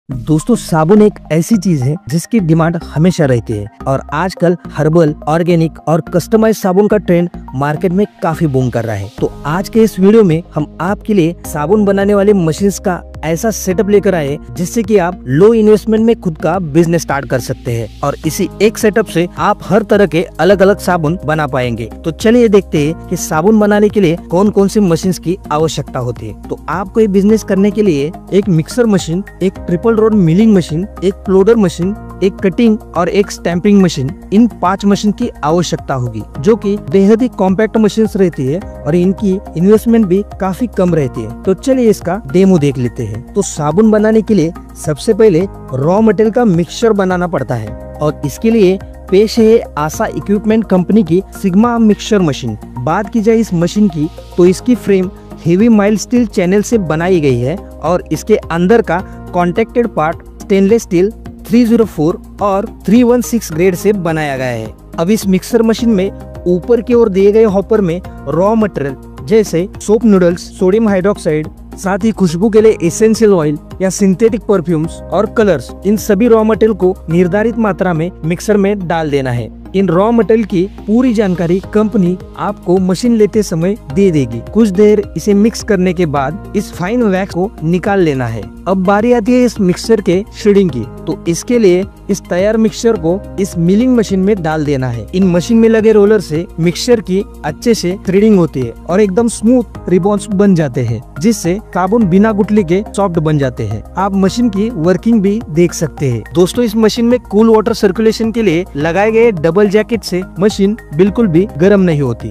दोस्तों साबुन एक ऐसी चीज है जिसकी डिमांड हमेशा रहती है और आजकल हर्बल, ऑर्गेनिक और कस्टमाइज साबुन का ट्रेंड मार्केट में काफी बूम कर रहा है। तो आज के इस वीडियो में हम आपके लिए साबुन बनाने वाले मशीन्स का ऐसा सेटअप लेकर आए जिससे कि आप लो इन्वेस्टमेंट में खुद का बिजनेस स्टार्ट कर सकते हैं और इसी एक सेटअप से आप हर तरह के अलग अलग साबुन बना पाएंगे। तो चलिए देखते हैं कि साबुन बनाने के लिए कौन कौन सी मशीन्स की आवश्यकता होती है। तो आपको ये बिजनेस करने के लिए एक मिक्सर मशीन, एक ट्रिपल रोड मिलिंग मशीन, एक प्लोडर मशीन, एक कटिंग और एक स्टैंपिंग मशीन, इन 5 मशीन की आवश्यकता होगी जो कि बेहद ही कॉम्पैक्ट मशीन्स रहती है और इनकी इन्वेस्टमेंट भी काफी कम रहती है। तो चलिए इसका डेमो देख लेते हैं। तो साबुन बनाने के लिए सबसे पहले रॉ मटेरियल का मिक्सचर बनाना पड़ता है और इसके लिए पेश है आशा इक्विपमेंट कंपनी की सिग्मा मिक्सचर मशीन। बात की जाए इस मशीन की तो इसकी frame heavy mild steel channel से बनाई गई है और इसके अंदर का कॉन्टेक्टेड पार्ट स्टेनलेस स्टील 304 और 316 ग्रेड से बनाया गया है। अब इस मिक्सर मशीन में ऊपर की ओर दिए गए हॉपर में रॉ मटेरियल जैसे सोप नूडल्स, सोडियम हाइड्रोक्साइड, साथ ही खुशबू के लिए एसेंशियल ऑयल या सिंथेटिक परफ्यूम्स और कलर्स, इन सभी रॉ मटेरियल को निर्धारित मात्रा में मिक्सर में डाल देना है। इन रॉ मटेरियल की पूरी जानकारी कंपनी आपको मशीन लेते समय दे देगी। कुछ देर इसे मिक्स करने के बाद इस फाइन वैक्स को निकाल लेना है। अब बारी आती है इस मिक्सचर के श्रेडिंग की। तो इसके लिए इस तैयार मिक्सचर को इस मिलिंग मशीन में डाल देना है। इन मशीन में लगे रोलर से मिक्सचर की अच्छे से थ्रेडिंग होती है और एकदम स्मूथ रिबॉन्स बन जाते हैं जिससे साबुन बिना गुठली के सॉफ्ट बन जाते हैं। आप मशीन की वर्किंग भी देख सकते हैं। दोस्तों इस मशीन में कूल वाटर सर्कुलेशन के लिए लगाए गए डबल जैकेट से मशीन बिल्कुल भी गर्म नहीं होती।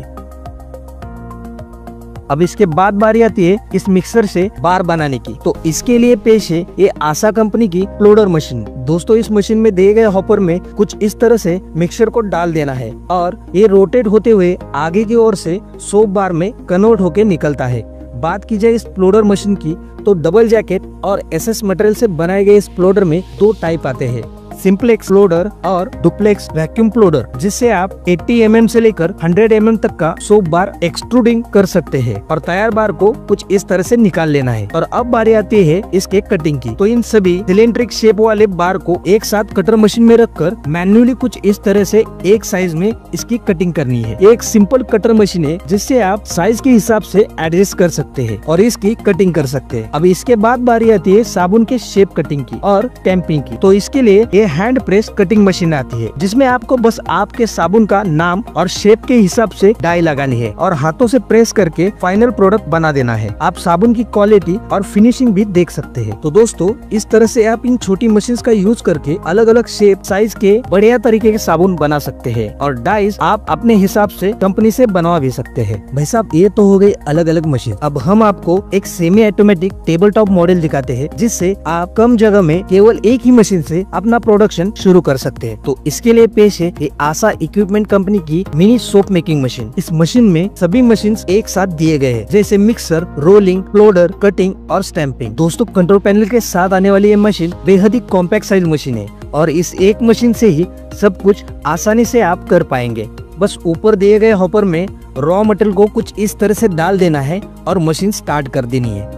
अब इसके बाद बारी आती है इस मिक्सर से बार बनाने की। तो इसके लिए पेश है ये आशा कंपनी की प्लोडर मशीन। दोस्तों इस मशीन में दिए गए हॉपर में कुछ इस तरह से मिक्सर को डाल देना है और ये रोटेट होते हुए आगे की ओर से सोप बार में कन्वर्ट होके निकलता है। बात की जाए इस प्लोडर मशीन की तो डबल जैकेट और एसएस मटेरियल से बनाए गए इस प्लोडर में 2 टाइप आते हैं, सिंपलेक्स प्लोडर और डुप्लेक्स वैक्यूम प्लोडर, जिससे आप 80 mm से लेकर 100 mm तक का सोप बार एक्सट्रूडिंग कर सकते हैं और तैयार बार को कुछ इस तरह से निकाल लेना है। और अब बारी आती है इसके कटिंग की। तो इन सभी सिलेंड्रिक शेप वाले बार को एक साथ कटर मशीन में रखकर मैन्युअली कुछ इस तरह से एक साइज में इसकी कटिंग करनी है। एक सिंपल कटर मशीन है जिससे आप साइज के हिसाब से एडजस्ट कर सकते हैं और इसकी कटिंग कर सकते हैं। अब इसके बाद बारी आती है साबुन के शेप कटिंग की और टैंपिंग की। तो इसके लिए हैंड प्रेस कटिंग मशीन आती है जिसमें आपको बस आपके साबुन का नाम और शेप के हिसाब से डाई लगानी है और हाथों से प्रेस करके फाइनल प्रोडक्ट बना देना है। आप साबुन की क्वालिटी और फिनिशिंग भी देख सकते हैं। तो दोस्तों इस तरह से आप इन छोटी मशीन्स का यूज करके अलग अलग शेप साइज के बढ़िया तरीके के साबुन बना सकते हैं और डाइस आप अपने हिसाब से कंपनी से बनवा भी सकते हैं। भाई साहब ये तो हो गई अलग अलग मशीन। अब हम आपको एक semi automatic table top model दिखाते हैं जिससे आप कम जगह में केवल एक ही मशीन से अपना प्रोडक्शन शुरू कर सकते हैं। तो इसके लिए पेश है ये आशा इक्विपमेंट कंपनी की मिनी सोप मेकिंग मशीन। इस मशीन में सभी मशीन्स एक साथ दिए गए हैं जैसे मिक्सर, रोलिंग, प्लोडर, कटिंग और स्टैंपिंग। दोस्तों कंट्रोल पैनल के साथ आने वाली ये मशीन बेहद ही कॉम्पैक्ट साइज मशीन है और इस एक मशीन से ही सब कुछ आसानी से आप कर पाएंगे। बस ऊपर दिए गए हॉपर में रॉ मटेरियल को कुछ इस तरह से डाल देना है और मशीन स्टार्ट कर देनी है।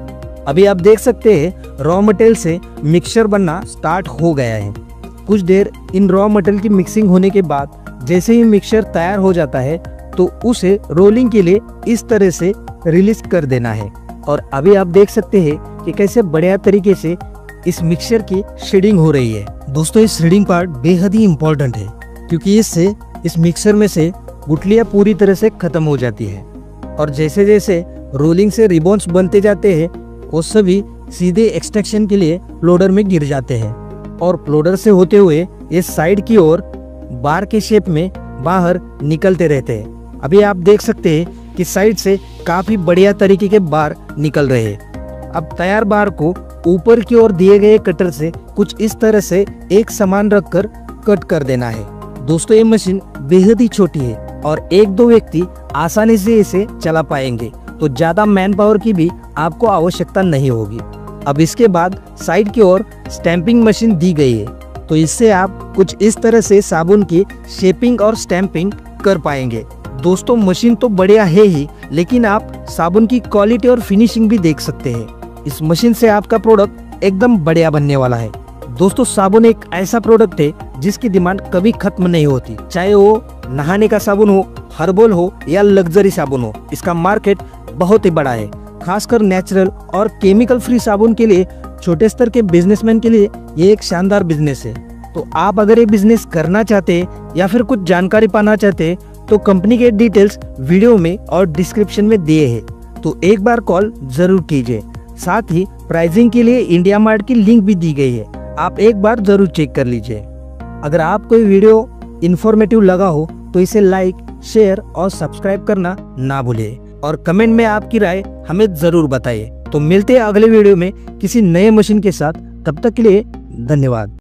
अभी आप देख सकते हैं रॉ मटेरियल से मिक्सचर बनना स्टार्ट हो गया है। कुछ देर इन रॉ मटेरियल की मिक्सिंग होने के बाद जैसे ही मिक्सचर तैयार हो जाता है तो उसे रोलिंग के लिए इस तरह से रिलीज कर देना है। और अभी आप देख सकते हैं कि कैसे बढ़िया तरीके से इस मिक्सचर की शेडिंग हो रही है। दोस्तों इस शेडिंग पार्ट बेहद ही इम्पोर्टेंट है क्योंकि इससे इस मिक्सचर में से गुठलियां पूरी तरह से खत्म हो जाती है और जैसे जैसे रोलिंग से रिबॉन्स बनते जाते हैं वो सभी सीधे एक्सट्रैक्शन के लिए प्लोडर में गिर जाते हैं और प्लोडर से होते हुए ये साइड की ओर बार के शेप में बाहर निकलते रहते हैं। अभी आप देख सकते हैं कि साइड से काफी बढ़िया तरीके के बार निकल रहे हैं। अब तैयार बार को ऊपर की ओर दिए गए कटर से कुछ इस तरह से एक समान रखकर कट कर देना है। दोस्तों ये मशीन बेहद ही छोटी है और 1-2 व्यक्ति आसानी से इसे चला पाएंगे, तो ज्यादा मैन पावर की भी आपको आवश्यकता नहीं होगी। अब इसके बाद साइड की ओर स्टैंपिंग मशीन दी गई है तो इससे आप कुछ इस तरह से साबुन की शेपिंग और स्टैंपिंग कर पाएंगे। दोस्तों मशीन तो बढ़िया है ही, लेकिन आप साबुन की क्वालिटी और फिनिशिंग भी देख सकते हैं। इस मशीन से आपका प्रोडक्ट एकदम बढ़िया बनने वाला है। दोस्तों साबुन एक ऐसा प्रोडक्ट है जिसकी डिमांड कभी खत्म नहीं होती, चाहे वो नहाने का साबुन हो, हर्बल हो या लग्जरी साबुन हो। इसका मार्केट बहुत ही बड़ा है, खासकर नेचुरल और केमिकल फ्री साबुन के लिए छोटे स्तर के बिजनेसमैन के लिए ये एक शानदार बिजनेस है। तो आप अगर ये बिजनेस करना चाहते या फिर कुछ जानकारी पाना चाहते तो कंपनी के डिटेल्स वीडियो में और डिस्क्रिप्शन में दिए हैं, तो एक बार कॉल जरूर कीजिए। साथ ही प्राइसिंग के लिए इंडिया मार्ट की लिंक भी दी गई है, आप एक बार जरूर चेक कर लीजिए। अगर आपको ये वीडियो इन्फॉर्मेटिव लगा हो तो इसे लाइक, शेयर और सब्सक्राइब करना ना भूलिए और कमेंट में आपकी राय हमें जरूर बताइए। तो मिलते हैं अगले वीडियो में किसी नए मशीन के साथ, तब तक के लिए धन्यवाद।